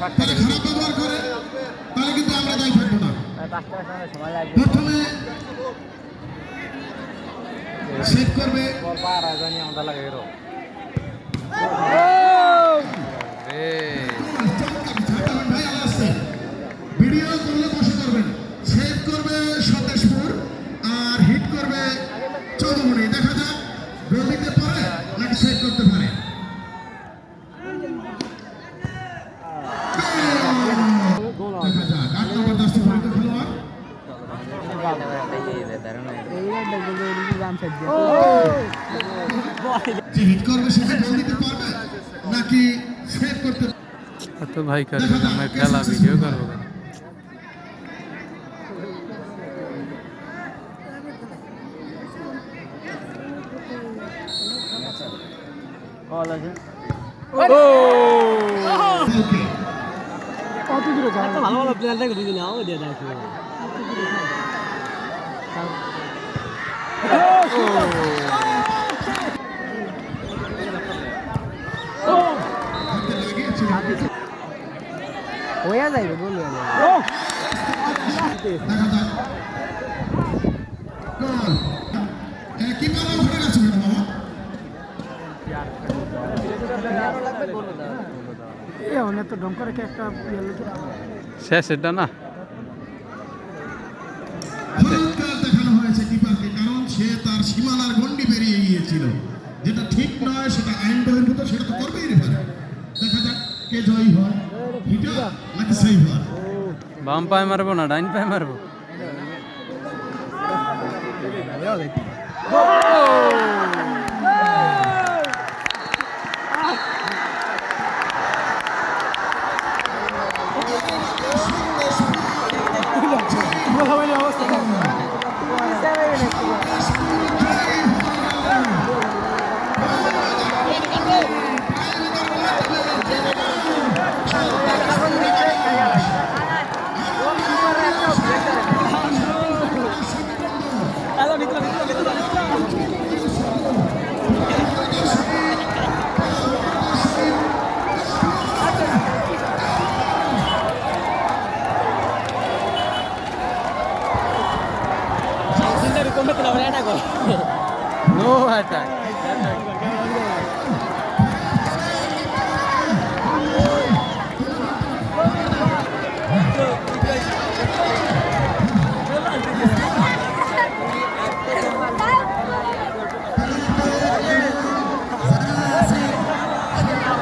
তারা খারাপ ব্যবহার করে তাহলে কিন্তু আমরা দায়ী থাকবো না। প্রথমে সেভ করবে ভিডিও করলে বসে করবেন। সেভ করবে সতেশপুর আর হিট করবে চৌধুরী। দেখা যাক গোল দিতে পারে নাকি সেভ করতে পারে। দেখা যাক ৮ নম্বর 10 পরিচিত খেলোয়াড় যে হিট করবে সে গোল দিতে পারবে নাকি সেভ করতে পারবে। तो भाई कर मैं खेला वीडियो करो কত দূরে যায় ভালো ভালো প্লেয়ার দেখো বুঝি না ও দিয়ে দেখো হয়ে যাবে বল হয়ে যাবে দেখা যাক গোল কিপার ওখানে গেছে বাবা। এ অনেক তো ডম করে একটা শেষ এটা না হলুদকার দেখানো হয়েছে কিপারকে, কারণ সে তার সীমানার গন্ডি পেরিয়ে গিয়েছিল, যেটা ঠিক নয়, সেটা আইন বহির্ভূত, সেটা তো করবেই রেফারি। দেখা যাক কে জয়ী হয়, হিটার নাকি সেভার। বাম পায়ে মারবো না ডাইন পায়ে মারবো